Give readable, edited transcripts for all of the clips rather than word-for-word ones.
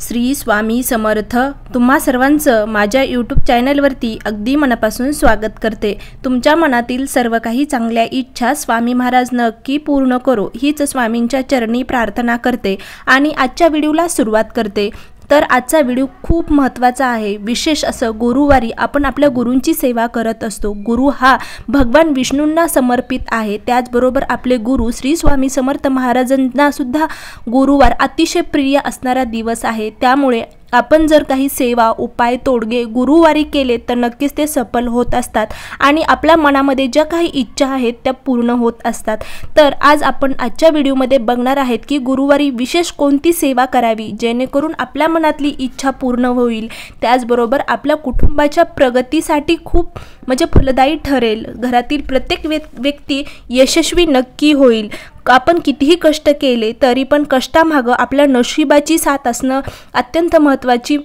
श्री स्वामी समर्थ। तुम्हा सर्वांचं माझ्या यूट्यूब चॅनलवरती अगदी मनापासून स्वागत करते। तुमच्या मनातील सर्व काही चांगल्या इच्छा स्वामी महाराज नक्की पूर्ण करो हीच स्वामींच्या चरणी प्रार्थना करते आणि आजच्या व्हिडिओला सुरुवात करते। तर आजचा व्हिडिओ खूप महत्त्वाचा आहे। विशेष असं गुरुवारी आपण आपल्या गुरूंची सेवा करत असतो। गुरु हा भगवान विष्णूंना समर्पित आहे। त्याचबरोबर आपले गुरु श्री स्वामी समर्थ महाराजांना सुद्धा गुरुवार अतिशय प्रिय असणारा दिवस आहे। त्यामुळे आपण जर काही सेवा उपाय तोडगे गुरुवारी केले तर नक्कीच ते सफल होत असतात आणि आपल्या मनामध्ये ज्या काही इच्छा आहेत त्या पूर्ण होत असतात। तर आज आपण आजच्या व्हिडिओमध्ये बघणार आहेत की गुरुवारी विशेष कोणती सेवा करावी जेणेकरून आपल्या मनातली इच्छा पूर्ण होईल, त्याचबरोबर आपल्या कुटुंबाच्या प्रगतीसाठी खूप फलदायी ठरेल, घरातील प्रत्येक व्यक्ती यशस्वी नक्की होईल। आपण कितीही कष्ट केले तरी पण कष्टामागं आपल्या नशिबाची साथ असणं अत्यंत महत्त्वाची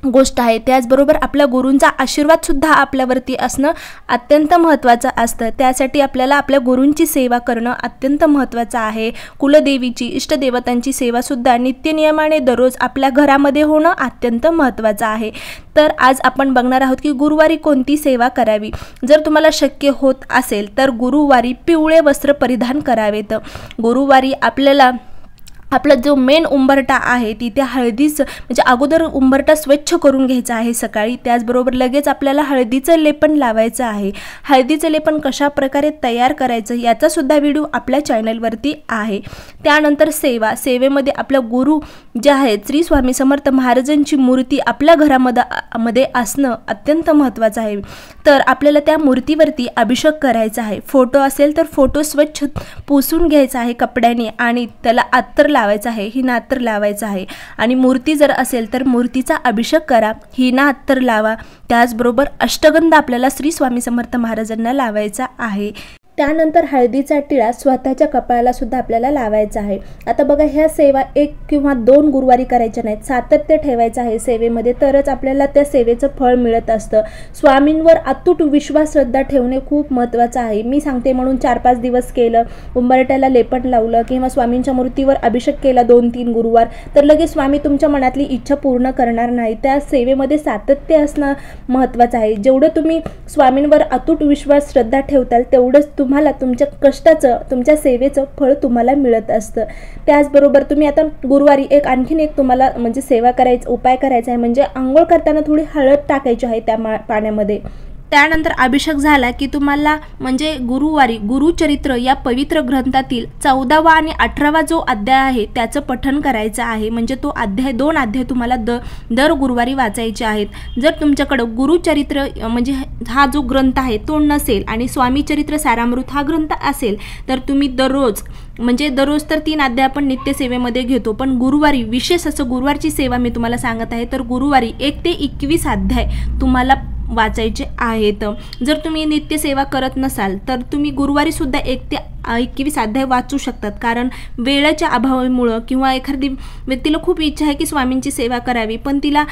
गोष्ट आहे। त्याचबरोबर आपल्या गुरूंचा आशीर्वाद सुद्धा आपल्यावरती असणं अत्यंत महत्त्वाचं असतं। त्यासाठी आपल्याला आपल्या गुरूंची सेवा करणं अत्यंत महत्त्वाचं आहे। कुलदेवीची इष्टदेवतांची सेवा सुद्धा नित्यनियमाने दररोज आपल्या घरामध्ये होणं अत्यंत महत्त्वाचं आहे। तर आज आपण बघणार आहोत की गुरुवारी कोणती सेवा करावी। जर तुम्हाला शक्य होत असेल तर गुरुवारी पिवळे वस्त्र परिधान करावेत। गुरुवारी आपला जो मेन उंबरटा आहे तिथे हळदीचं अगोदर उंबरटा स्वच्छ करून घ्यायचा आहे सकाळी। त्याचबरोबर लगेच आपल्याला हळदीचं लेपन लावायचं आहे। हळदीचं लेपन कशा प्रकारे तयार करायचं याचा सुद्धा व्हिडिओ आपल्या चॅनलवरती आहे। त्यानंतर सेवेमध्ये आपल्या गुरु जे आहेत श्री स्वामी समर्थ महाराजांची मूर्ती आपल्या घरामध्ये असणं अत्यंत महत्त्वाचं आहे। तर आपल्याला त्या मूर्तीवरती अभिषेक करायचा आहे। फोटो असेल तर फोटो स्वच्छ पुसून घ्यायचा आहे कपड्याने आणि त्याला अत्तर लावायचा आहे, हिना अत्तर लावायचा आहे। आणि मूर्ती जर असेल तर मूर्तीचा अभिषेक करा, हिना अत्तर लावा। त्याचबरोबर अष्टगंध आपल्याला श्री स्वामी समर्थ महाराजांना लावायचा आहे। त्यानंतर हळदीचा टिळा स्वतःच्या कपाळाला सुद्धा आपल्याला लावायचा आहे। आता बघा, ह्या सेवा 1 किंवा 2 गुरुवारी करायच्या नाहीत, सातत्य ठेवायचं आहे सेवेमध्ये, तरच आपल्याला त्या सेवेचं फळ मिळत असतं। स्वामींवर अतूट विश्वास श्रद्धा ठेवणे खूप महत्त्वाचं आहे। मी सांगते म्हणून 4-5 दिवस केलं, उंबरट्याला लेपन लावलं किंवा स्वामींच्या मूर्तीवर अभिषेक केला 2-3 गुरुवार, तर लगेच स्वामी तुमच्या मनातली इच्छा पूर्ण करणार नाही। त्या सेवेमध्ये सातत्य असणं महत्त्वाचं आहे। जेवढं तुम्ही स्वामींवर अतूट विश्वास श्रद्धा ठेवताल तेवढंच तुम्हाला तुमच्या कष्टाचं, तुमच्या सेवेचं फळ तुम्हाला मिळत असतं। त्याचबरोबर तुम्ही आता गुरुवारी आणखीन एक तुम्हाला सेवा करायचं, उपाय करायचा आहे, म्हणजे आंघोळ करताना थोडी हळद टाकायची आहे त्या पाण्यामध्ये। त्यानंतर अभिषेक झाला की तुम्हाला गुरुवारी गुरुचरित्र या पवित्र ग्रंथातील 14वा आणि 18वा जो अध्याय आहे त्याचं पठण करायचं आहे। तो 2 अध्याय तुम्हाला दर गुरुवारी वाचायचे आहेत। जर तुमच्याकडं गुरुचरित्र हा जो ग्रंथ आहे तो नसेल आणि स्वामी चरित्र सारामृत हा ग्रंथ असेल तर तुम्ही दररोज तर 3 अध्याय आपण नित्यसेवेमध्ये घेतो, पण गुरुवारी विशेष असं गुरुवारची सेवा मी तुम्हाला सांगत आहे। तर गुरुवारी 1 ते 21 अध्याय तुम्हाला वाचायचे आहेत। जर तुम्ही नित्यसेवा करत नसाल तर तुम्ही गुरुवारी सुद्धा 1 ते 21 अध्याय वाचू शकतात, कारण वेळेच्या अभावामुळे किंवा एखादी व्यक्तीला खूप इच्छा आहे की स्वामींची सेवा करावी पण तिला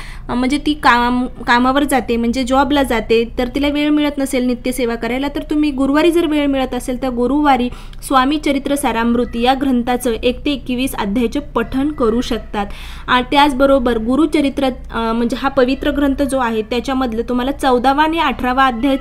ती कामावर जाते, जॉबला जाते, तर तिला वेळ मिळत नसेल नित्यसेवा करायला, तर तुम्ही गुरुवारी जर वेळ मिळत असेल तर गुरुवारी स्वामी चरित्र सारामृत या ग्रंथाचं 1 ते 21 अध्यायाचे पठण करू शकतात। आणि त्याचबरोबर गुरुचरित्र हा पवित्र ग्रंथ जो आहे त्याच्यामधलं तुम्हाला 14वा आणि 18वा अध्याय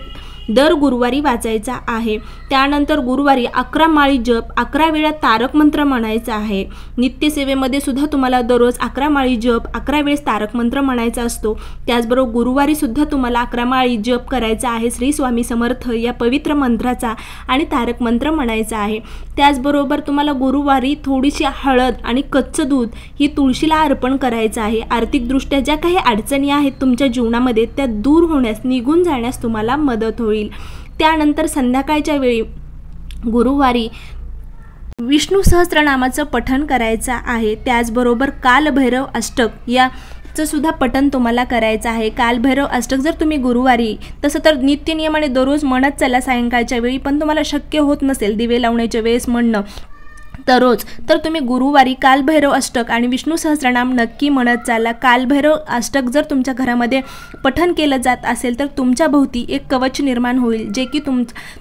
दर गुरुवारी वाचायचा आहे। त्यानंतर गुरुवारी 11 माळी जप, 11 वेळा तारक मंत्र म्हणायचा आहे। नित्यसेवेमध्ये सुद्धा तुम्हाला दररोज 11 माळी जप, 11 वेळेस तारक मंत्र म्हणायचा असतो। त्याचबरोबर गुरुवारी सुद्धा तुम्हाला 11 माळी जप करायचा आहे श्री स्वामी समर्थ या पवित्र मंत्राचा आणि तारक मंत्र म्हणायचा आहे। त्याचबरोबर तुम्हाला गुरुवारी थोडीशी हळद आणि कच्चं दूध ही तुळशीला अर्पण करायचं आहे। आर्थिकदृष्ट्या ज्या काही अडचणी आहेत तुमच्या जीवनामध्ये त्या दूर होण्यास, निघून जाण्यास तुम्हाला मदत होईल। त्यानंतर संध्याकाळच्या वेळी गुरुवारी विष्णू सहस्त्रनामाचं पठण करायचं आहे। त्याचबरोबर कालभैरव अष्टक याचं सुद्धा पठण तुम्हाला करायचं आहे। कालभैरव अष्टक जर तुम्ही गुरुवारी, तसं तर नित्यनियमाने दररोज म्हणत चला सायंकाळच्या वेळी, पण तुम्हाला शक्य होत नसेल दिवे लावण्याच्या वेळेस म्हणणं दररोज, तर तुम्ही गुरुवारी कालभैरव अष्टक आणि विष्णू सहस्त्रनाम नक्की म्हणत चाला। कालभैरव अष्टक जर तुमच्या घरामध्ये पठण केलं जात असेल तर तुमच्या भोवती एक कवच निर्माण होईल, जे की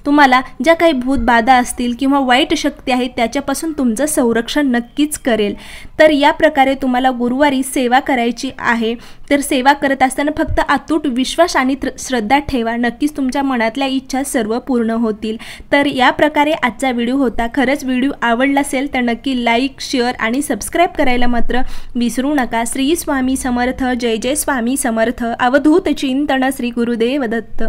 तुम्हाला ज्या काही भूत बाधा असतील किंवा वाईट शक्ती आहेत त्याच्यापासून तुमचं संरक्षण नक्कीच करेल। तर या प्रकारे तुम्हाला गुरुवारी सेवा करायची आहे। तर सेवा करत असताना फक्त अतूट विश्वास आणि श्रद्धा ठेवा, नक्कीच तुमच्या मनातल्या इच्छा सर्व पूर्ण होतील। तर या प्रकारे आजचा व्हिडिओ होता। खरंच व्हिडिओ आवडला असेल तर नक्की लाईक, शेअर आणि सबस्क्राईब करायला मात्र विसरू नका। श्री स्वामी समर्थ, जय जय स्वामी समर्थ। अवधूत चिंतन, श्री गुरुदेव दत्त।